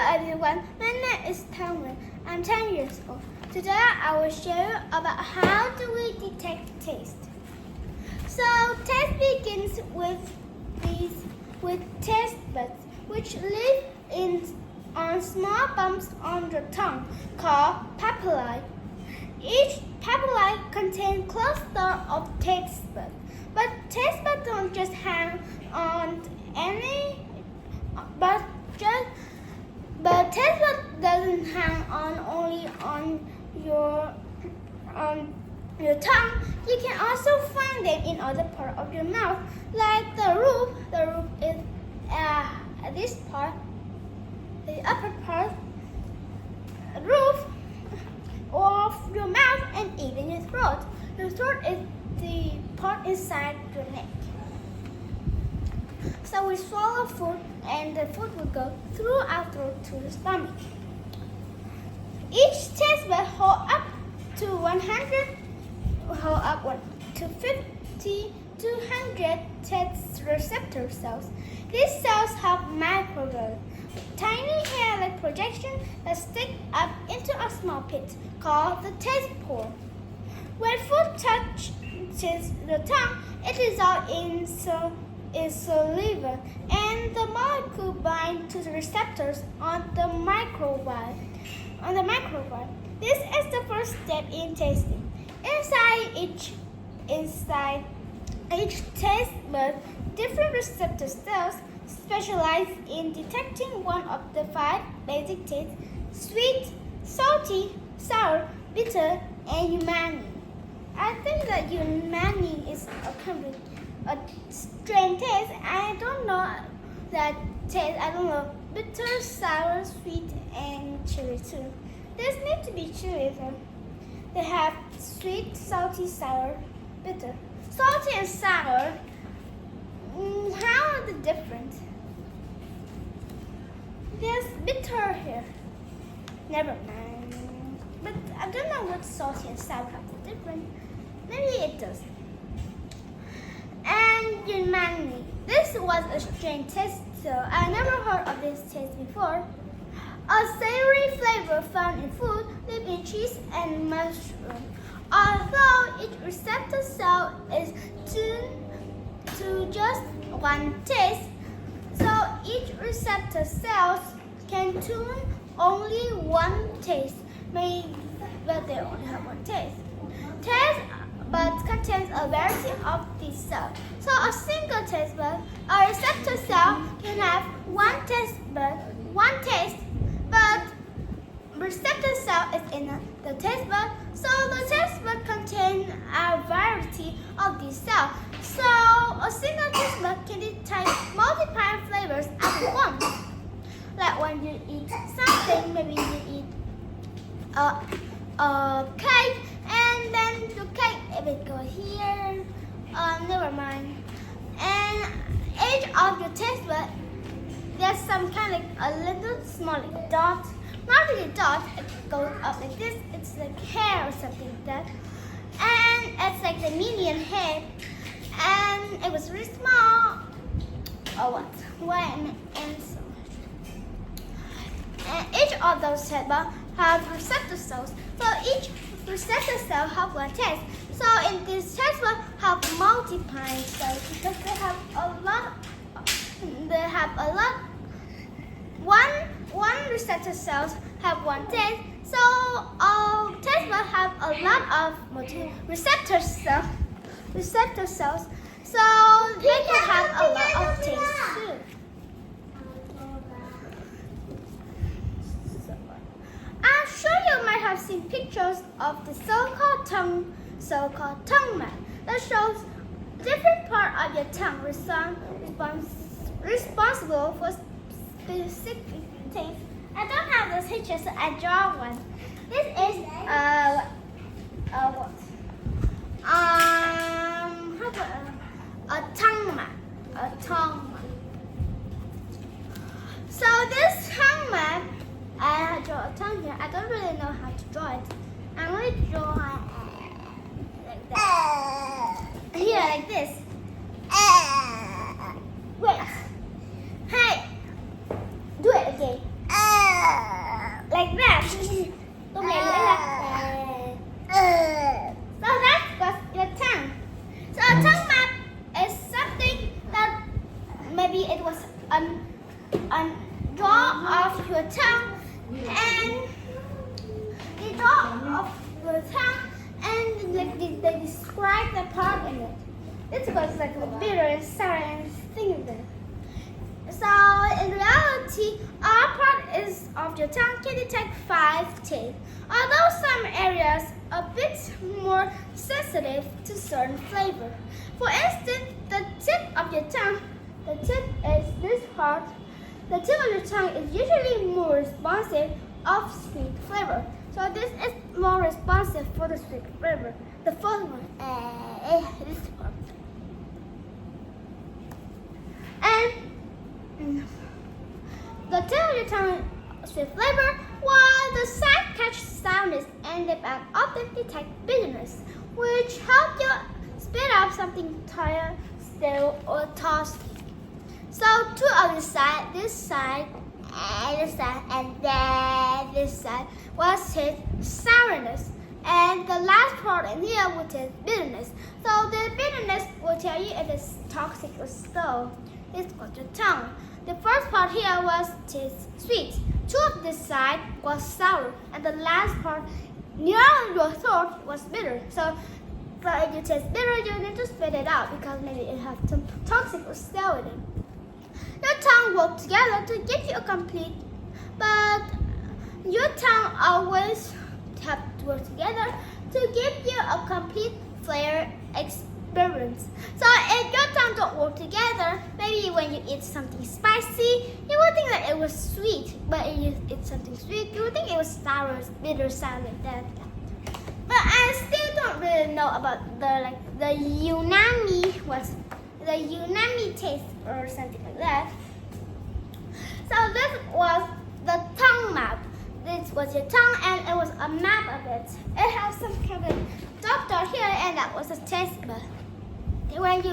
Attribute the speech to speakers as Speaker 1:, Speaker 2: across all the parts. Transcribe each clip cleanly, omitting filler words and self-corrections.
Speaker 1: everyone, my name is Tanwen. I'm 10 years old. Today I will show you about how do we detect taste. So taste begins with taste buds, which live on small bumps on the tongue called papillae. Each papillae contains cluster of taste buds, but taste buds don't just hang on but taste bud doesn't hang on only on your tongue. You can also find them in other parts of your mouth, like the roof. The roof is this part, the upper part, roof of your mouth, and even your throat. Your throat is the part inside your neck. So we swallow food, and the food will go through our throat to the stomach. Each taste bud hold up to 50 to 100 taste receptor cells. These cells have microvilli, tiny hair-like projections that stick up into a small pit called the taste pore. When food touches the tongue, it dissolves in saliva, and the molecule binds to the receptors on the microvilli. This is the first step in tasting. Inside each taste bud, different receptor cells specialize in detecting one of the 5 basic tastes: sweet, salty, sour, bitter, and umami. I think that umami is a strange taste. I don't know that taste. I don't know bitter, sour, sweet, and chili too. This need to be chili though. They have sweet, salty, sour, bitter. Salty and sour, how are they different? There's bitter here. Never mind. But I don't know what salty and sour have the difference. Maybe it does. And umami. This was a strange taste, so I never heard of this taste before. A savory flavor found in food, living cheese, and mushroom. Although each receptor cell is tuned to just one taste, so each receptor cell can tune only one taste, but they only have one taste. Taste buds contains a variety of these cells. So a single taste bud, a receptor cell, can have one taste, but receptor cell is in the taste bud, so the taste bud contains a variety of these cells. So a single taste bud can detect multiple flavors at once. Like when you eat something, maybe you eat a cake, and then the cake, it will go here. Never mind. And each of your taste bud, there's some kind of a little small dot. Not really dot, it goes up like this. It's like hair or something like that. And it's like the median head. And it was really small. Oh, what? And so much. And each of those taste buds have receptor cells. So each receptor cell have one taste. So in this taste bud have multiplying cells because they have a lot. One receptor cells have one taste, so all taste buds have a lot of receptor cells, so they can have a lot of taste too. I'm sure you might have seen pictures of the so-called tongue map that shows different part of your tongue responsible for specific taste. I don't have those pictures, so I draw one. This is what? How about a tongue map? A tongue map. So this tongue map, I draw a tongue here. I don't really know how to draw it. I'm going to draw like that. Here, like this. Wait. Hey. Do it again. of your tongue and the top of your tongue and like they describe the part in it. This was like a bitter and sour and thing of it. So in reality, our part is of your tongue can detect 5 teeth. Although some areas are a bit more sensitive to certain flavor. For instance, the tip of your tongue, the tip is this part. The tip of your tongue is usually more responsive of sweet flavor. So this is more responsive for the sweet flavor. The first one, this part. And the tip of your tongue sweet flavor, while the side catch sourness and the back often detect bitterness, which help you spit out something tired, stale, or toasty. So two of the side, this side, and this side, and then this side was his sourness. And the last part in here which is bitterness. So the bitterness will tell you if it's toxic or stale. This was your tongue. The first part here was taste sweet. Two of this side was sour, and the last part near your throat was bitter. So if you taste bitter, you need to spit it out because maybe it has some toxic or stale in it. Your tongue works together to give you a complete, but your tongue always have to work together to give you a complete flavor experience. So if your tongue don't work together, maybe when you eat something spicy, you will think that it was sweet, but if you eat something sweet, you will think it was sour, bitter, sour like that. But I still don't really know about the unami taste or something like that. So this was the tongue map. This was your tongue and it was a map of it. It has some kind of dot dot here and that was a taste bud. When you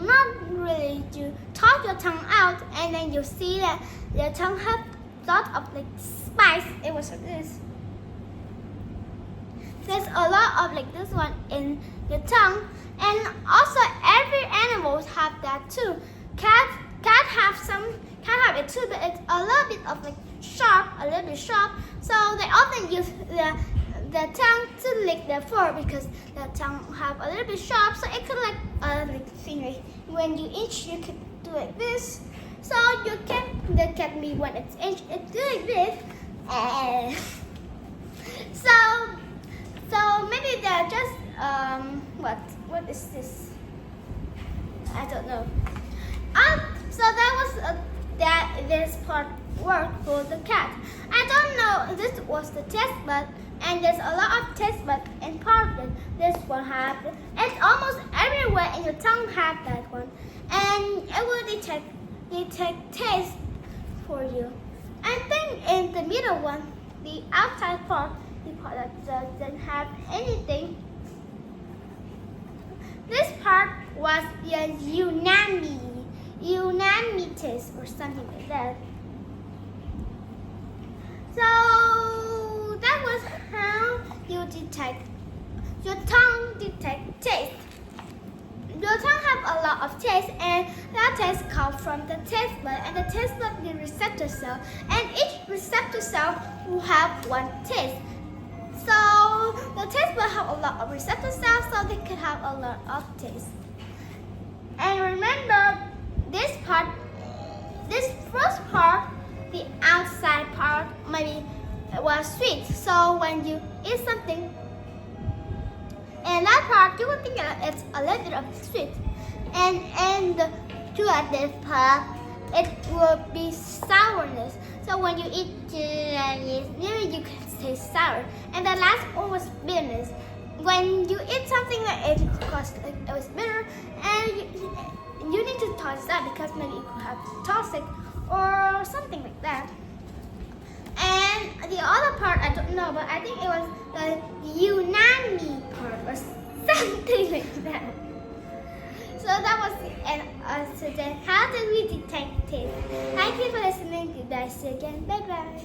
Speaker 1: not really you talk your tongue out and then you see that your tongue has dot of like spice, it was like this. There's a lot of like this one in your tongue, and also every animals have that too. Cat have it too, but it's a little bit of like sharp, a little bit sharp. So they often use the tongue to lick their fur because the tongue have a little bit sharp, so it could like finger. When you itch, you can do like this. So you can the cat me when it's itch, it's doing this. So maybe they're just what is this? I don't know. So that was this part worked for the cat. I don't know. This was the taste bud, and there's a lot of taste bud in part of it. This one have it. It's almost everywhere in your tongue have that one, and it will detect taste for you. I think in the middle one, the outside part, the part that doesn't have anything. This part was the unami taste or something like that. So that was how your tongue detect taste. Your tongue have a lot of taste, and that taste comes from the taste bud, and the taste bud is the receptor cell, and each receptor cell will have one taste. So the taste bud have a lot of receptor cells, so they could have a lot of taste. And remember, this first part, the outside part, maybe was sweet. So when you eat something, and that part, you will think that it's a little bit of sweet. And to this part, it will be sourness. So when you eat you can taste sour. And the last one was bitterness. When you eat something that it was bitter, and you need to toss that because maybe it could have toxic or something like that. And the other part I don't know, but I think it was the unami part or something like that. So that was the end of today. How did we detect taste? Thank you for listening. Goodbye. See you again. Bye bye.